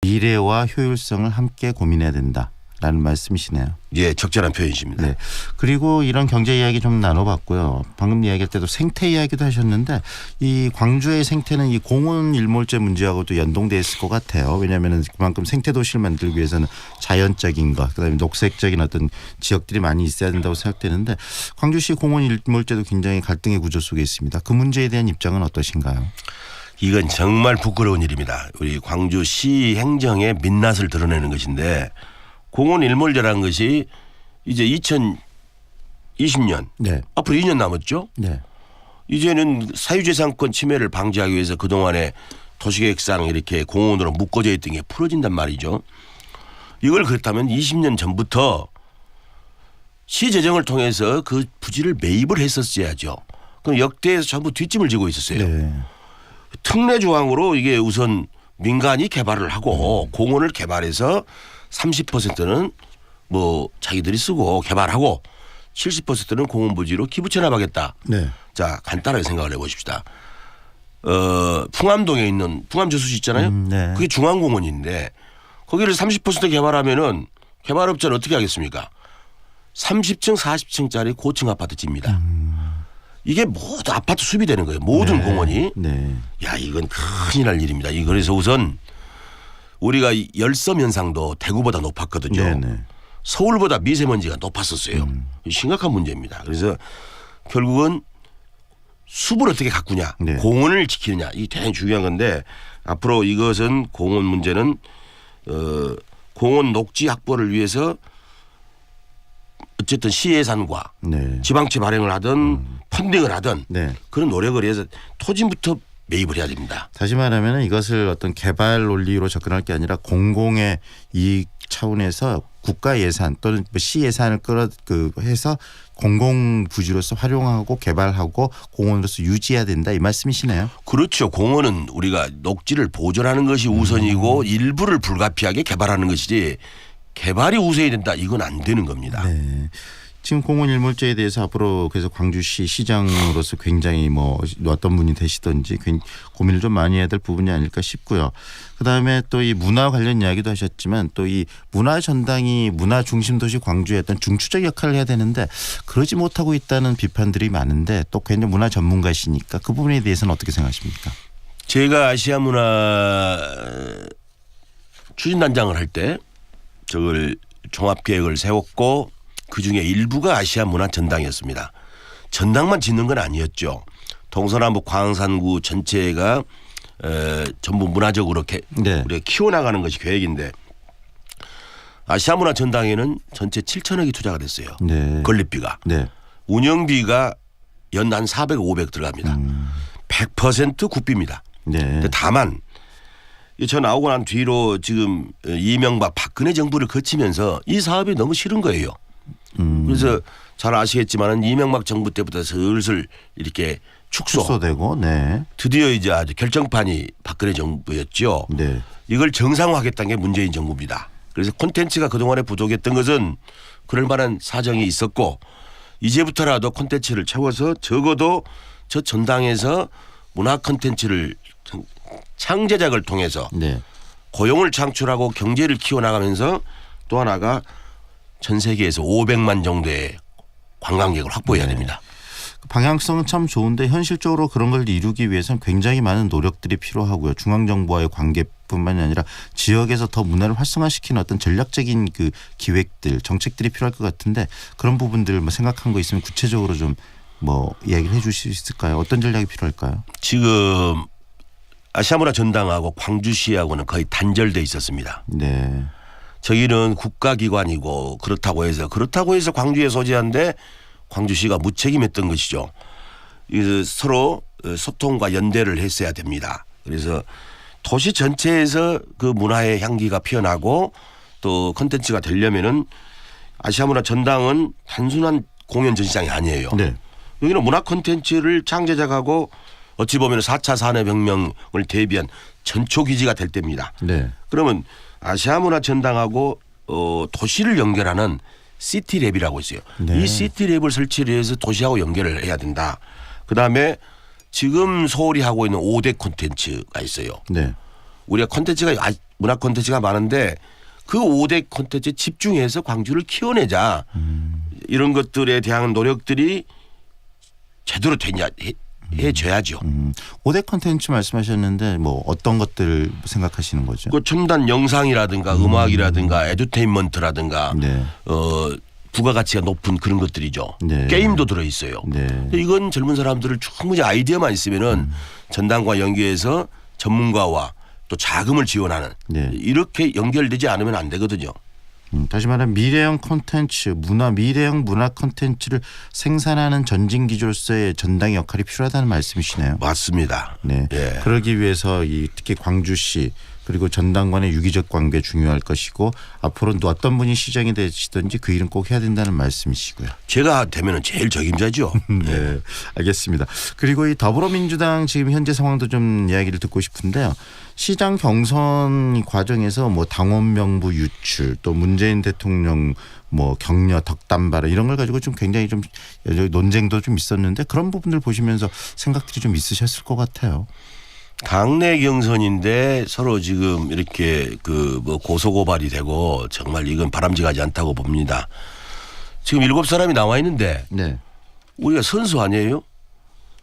미래와 효율성을 함께 고민해야 된다라는 말씀이시네요. 예, 적절한 표현이십니다. 네. 그리고 이런 경제 이야기 좀 나눠봤고요. 방금 이야기할 때도 생태 이야기도 하셨는데 이 광주의 생태는 이 공원 일몰제 문제하고도 연동돼 있을 것 같아요. 왜냐하면 그만큼 생태 도시를 만들기 위해서는 자연적인 것, 그다음에 녹색적인 어떤 지역들이 많이 있어야 된다고 생각되는데 광주시 공원 일몰제도 굉장히 갈등의 구조 속에 있습니다. 그 문제에 대한 입장은 어떠신가요? 이건 정말 부끄러운 일입니다. 우리 광주시 행정의 민낯을 드러내는 것인데 공원 일몰제라는 것이 이제 2020년 네. 앞으로 2년 남았죠. 네. 이제는 사유재산권 침해를 방지하기 위해서 그동안에 도시계획상 이렇게 공원으로 묶어져 있던 게 풀어진단 말이죠. 이걸 그렇다면 20년 전부터 시 재정을 통해서 그 부지를 매입을 했었어야죠. 그럼 역대에서 전부 뒷짐을 지고 있었어요. 네. 특례 조항으로 이게 우선 민간이 개발을 하고 공원을 개발해서 30%는 뭐 자기들이 쓰고 개발하고 70%는 공원 부지로 기부 체납하겠다. 네. 자, 간단하게 생각을 해보십시다. 풍암동에 있는 풍암저수지 있잖아요. 네. 그게 중앙공원인데 거기를 30% 개발하면은 개발업자는 어떻게 하겠습니까? 30층 40층짜리 고층 아파트 집니다. 이게 모두 아파트 수비되는 거예요. 모든 네. 공원이. 네. 야, 이건 큰일 날 일입니다. 그래서 우선 우리가 열섬 현상도 대구보다 높았거든요. 네네. 서울보다 미세먼지가 높았었어요. 심각한 문제입니다. 그래서 결국은 숲을 어떻게 가꾸냐, 네. 공원을 지키느냐, 이게 대단히 중요한 건데 앞으로 이것은 공원 문제는 공원 녹지 확보를 위해서 어쨌든 시 예산과 네. 지방채 발행을 하든 펀딩을 하든 네. 그런 노력을 해서 토지부터 매입을 해야 됩니다. 다시 말하면 이것을 어떤 개발 논리로 접근할 게 아니라 공공의 이익 차원에서 국가 예산 또는 시 예산을 해서 공공 부지로서 활용하고 개발하고 공원으로서 유지해야 된다 이 말씀이시네요. 그렇죠. 공원은 우리가 녹지를 보존하는 것이 우선이고 일부를 불가피하게 개발하는 것이지 개발이 우선이 된다 이건 안 되는 겁니다. 네. 지금 공원 일몰제에 대해서 앞으로 그래서 광주시 시장으로서 굉장히 뭐 어떤 분이 되시든지 고민을 좀 많이 해야 될 부분이 아닐까 싶고요. 그다음에 또 이 문화 관련 이야기도 하셨지만 또 이 문화 전당이 문화 중심 도시 광주의 어떤 중추적 역할을 해야 되는데 그러지 못하고 있다는 비판들이 많은데 또 굉장히 문화 전문가시니까 그 부분에 대해서는 어떻게 생각하십니까? 제가 아시아 문화 추진단장을 할 때 저걸 종합 계획을 세웠고 그중에 일부가 아시아 문화 전당이었습니다. 전당만 짓는 건 아니었죠. 동서남북 광산구 전체가 전부 문화적으로 네. 우리가 키워나가는 것이 계획인데 아시아 문화 전당에는 전체 7천억이 투자가 됐어요. 네. 건립비가. 네. 운영비가 연 한 400, 500 들어갑니다. 100% 국비입니다. 네. 근데 다만 저 나오고 난 뒤로 지금 이명박 박근혜 정부를 거치면서 이 사업이 너무 싫은 거예요. 그래서 잘 아시겠지만은 이명박 정부 때부터 슬슬 이렇게 축소되고, 네, 드디어 이제 아주 결정판이 박근혜 정부였죠. 네, 이걸 정상화하겠다는 게 문재인 정부입니다. 그래서 콘텐츠가 그동안에 부족했던 것은 그럴 만한 사정이 있었고 이제부터라도 콘텐츠를 채워서 적어도 저 전당에서 문화 콘텐츠를 창제작을 통해서 네. 고용을 창출하고 경제를 키워나가면서 또 하나가 전 세계에서 500만 정도의 관광객을 확보해야 네. 됩니다. 방향성은 참 좋은데 현실적으로 그런 걸 이루기 위해서는 굉장히 많은 노력들이 필요하고요. 중앙정부와의 관계뿐만이 아니라 지역에서 더 문화를 활성화시키는 어떤 전략적인 그 기획들, 정책들이 필요할 것 같은데 그런 부분들 뭐 생각한 거 있으면 구체적으로 좀 뭐 이야기를 해 주실 수 있을까요? 어떤 전략이 필요할까요? 지금 아시아문화 전당하고 광주시하고는 거의 단절돼 있었습니다. 네. 저기는 국가기관이고 그렇다고 해서 광주에 소재한데 광주시가 무책임했던 것이죠. 서로 소통과 연대를 했어야 됩니다. 그래서 도시 전체에서 그 문화의 향기가 피어나고 또 콘텐츠가 되려면은 아시아문화 전당은 단순한 공연 전시장이 아니에요. 네. 여기는 문화 콘텐츠를 창제작하고 어찌 보면 4차 산업혁명을 대비한 전초기지가 될 때입니다. 네. 그러면 아시아문화 전당하고 도시를 연결하는 시티랩이라고 있어요. 네. 이 시티랩을 설치를 해서 도시하고 연결을 해야 된다. 그다음에 지금 서울이 하고 있는 5대 콘텐츠가 있어요. 네. 우리가 콘텐츠가 문화 콘텐츠가 많은데 그 5대 콘텐츠에 집중해서 광주를 키워내자. 이런 것들에 대한 노력들이 제대로 되냐 해줘야죠. 5대 콘텐츠 말씀하셨는데 뭐 어떤 것들 생각하시는 거죠? 그 첨단 영상이라든가 음악이라든가 에듀테인먼트라든가 네. 부가가치가 높은 그런 것들이죠. 네. 게임도 들어있어요. 네. 이건 젊은 사람들을 충분히 아이디어만 있으면은 전당과 연계해서 전문가와 또 자금을 지원하는 네. 이렇게 연결되지 않으면 안 되거든요. 다시 말하면 미래형 콘텐츠, 미래형 문화 콘텐츠를 생산하는 전진 기조로서의 전당의 역할이 필요하다는 말씀이시네요. 맞습니다. 네. 예. 그러기 위해서 특히 광주시 그리고 전당 간의 유기적 관계 중요할 것이고 앞으로는 또 어떤 분이 시장이 되시든지 그 일은 꼭 해야 된다는 말씀이시고요. 제가 되면은 제일 적임자죠. 네, 알겠습니다. 그리고 이 더불어민주당 지금 현재 상황도 좀 이야기를 듣고 싶은데요. 시장 경선 과정에서 뭐 당원 명부 유출 또 문재인 대통령 뭐 격려 덕담 발언 이런 걸 가지고 좀 굉장히 좀 논쟁도 좀 있었는데 그런 부분들 보시면서 생각들이 좀 있으셨을 것 같아요. 당내 경선인데 서로 지금 이렇게 그 뭐 고소고발이 되고 정말 이건 바람직하지 않다고 봅니다. 지금 7사람이 나와 있는데 네. 우리가 선수 아니에요?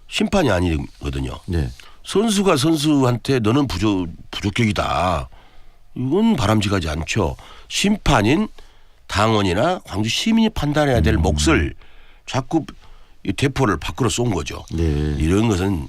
심판이 아니거든요. 네. 선수가 선수한테 너는 부적격이다. 이건 바람직하지 않죠. 심판인 당원이나 광주 시민이 판단해야 될 몫을 자꾸 이 대포를 밖으로 쏜 거죠. 네. 이런 것은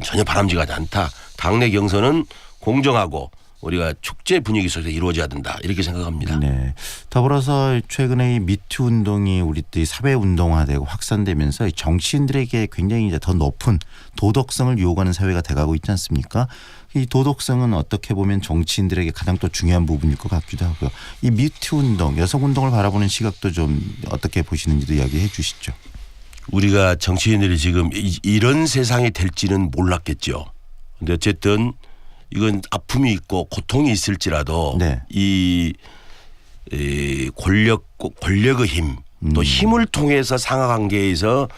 전혀 바람직하지 않다. 당내 경선은 공정하고 우리가 축제 분위기 속에서 이루어져야 된다. 이렇게 생각합니다. 네. 더불어서 최근에 이 미투 운동이 우리 또 사회 운동화되고 확산되면서 정치인들에게 굉장히 이제 더 높은 도덕성을 요구하는 사회가 돼가고 있지 않습니까? 이 도덕성은 어떻게 보면 정치인들에게 가장 또 중요한 부분일 것 같기도 하고요. 이 미투 운동, 여성 운동을 바라보는 시각도 좀 어떻게 보시는지도 이야기해 주시죠. 우리가 정치인들이 지금 이런 세상이 될지는 몰랐겠죠. 근데 어쨌든 이건 아픔이 있고 고통이 있을지라도 네. 이 권력의 힘 또 힘을 통해서 상하관계에서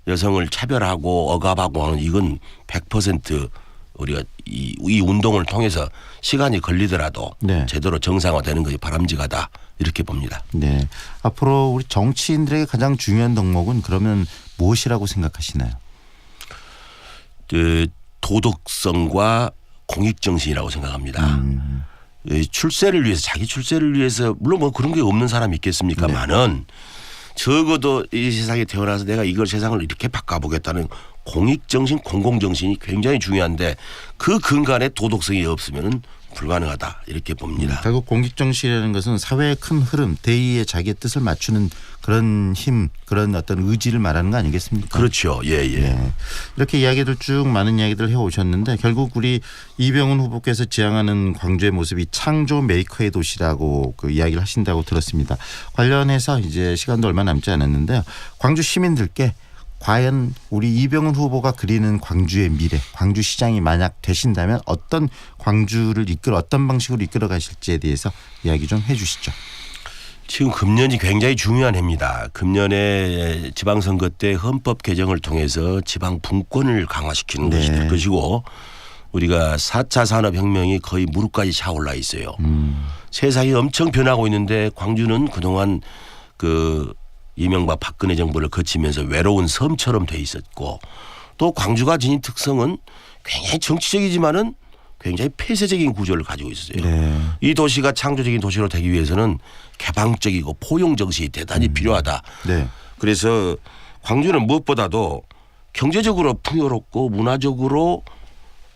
여성을 차별하고 억압하고 하는 이건 100% 우리가 이 운동을 통해서 시간이 걸리더라도 네. 제대로 정상화되는 것이 바람직하다 이렇게 봅니다. 네. 앞으로 우리 정치인들에게 가장 중요한 덕목은 그러면 무엇이라고 생각하시나요? 도덕성과 공익정신이라고 생각합니다. 출세를 위해서 자기 출세를 위해서 물론 뭐 그런 게 없는 사람이 있겠습니까만은 적어도 이 세상에 태어나서 내가 이걸 세상을 이렇게 바꿔보겠다는 공익정신 공공정신이 굉장히 중요한데 그 근간에 도덕성이 없으면 불가능하다 이렇게 봅니다. 결국 공익정신이라는 것은 사회의 큰 흐름 대의에 자기의 뜻을 맞추는 그런 힘 그런 어떤 의지를 말하는 거 아니겠습니까? 그렇죠. 예. 네. 이렇게 이야기들 쭉 많은 이야기들 해오셨는데 결국 우리 이병훈 후보께서 지향하는 광주의 모습이 창조 메이커의 도시라고 그 이야기를 하신다고 들었습니다. 관련해서 이제 시간도 얼마 남지 않았는데요. 광주 시민들께 과연 우리 이병훈 후보가 그리는 광주의 미래, 광주시장이 만약 되신다면 어떤 광주를 어떤 방식으로 이끌어 가실지에 대해서 이야기 좀 해 주시죠. 지금 금년이 굉장히 중요한 해입니다. 금년에 지방선거 때 헌법 개정을 통해서 지방 분권을 강화시키는 것이 될 것이고 우리가 4차 산업혁명이 거의 무릎까지 차올라 있어요. 세상이 엄청 변하고 있는데 광주는 그동안 그 이명박 박근혜 정부를 거치면서 외로운 섬처럼 돼 있었고 또 광주가 지닌 특성은 굉장히 정치적이지만은 굉장히 폐쇄적인 구조를 가지고 있었어요. 네. 이 도시가 창조적인 도시로 되기 위해서는 개방적이고 포용 정신이 대단히 필요하다. 네. 그래서 광주는 무엇보다도 경제적으로 풍요롭고 문화적으로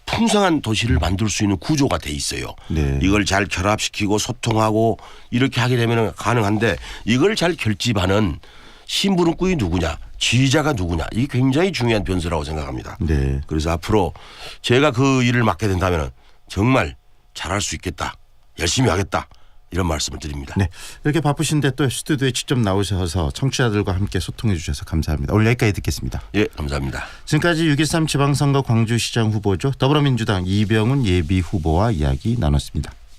풍성한 도시를 만들 수 있는 구조가 돼 있어요. 네. 이걸 잘 결합시키고 소통하고 이렇게 하게 되면 가능한데 이걸 잘 결집하는 심부름꾼이 누구냐 지휘자가 누구냐 이게 굉장히 중요한 변수라고 생각합니다. 네. 그래서 앞으로 제가 그 일을 맡게 된다면 정말 잘할 수 있겠다. 열심히 하겠다. 이런 말씀을 드립니다. 네. 이렇게 바쁘신데 또 스튜디오에 직접 나오셔서 청취자들과 함께 소통해 주셔서 감사합니다. 오늘 여기까지 듣겠습니다. 예, 감사합니다. 지금까지 6.13 지방선거 광주시장 후보죠. 더불어민주당 이병훈 예비 후보와 이야기 나눴습니다.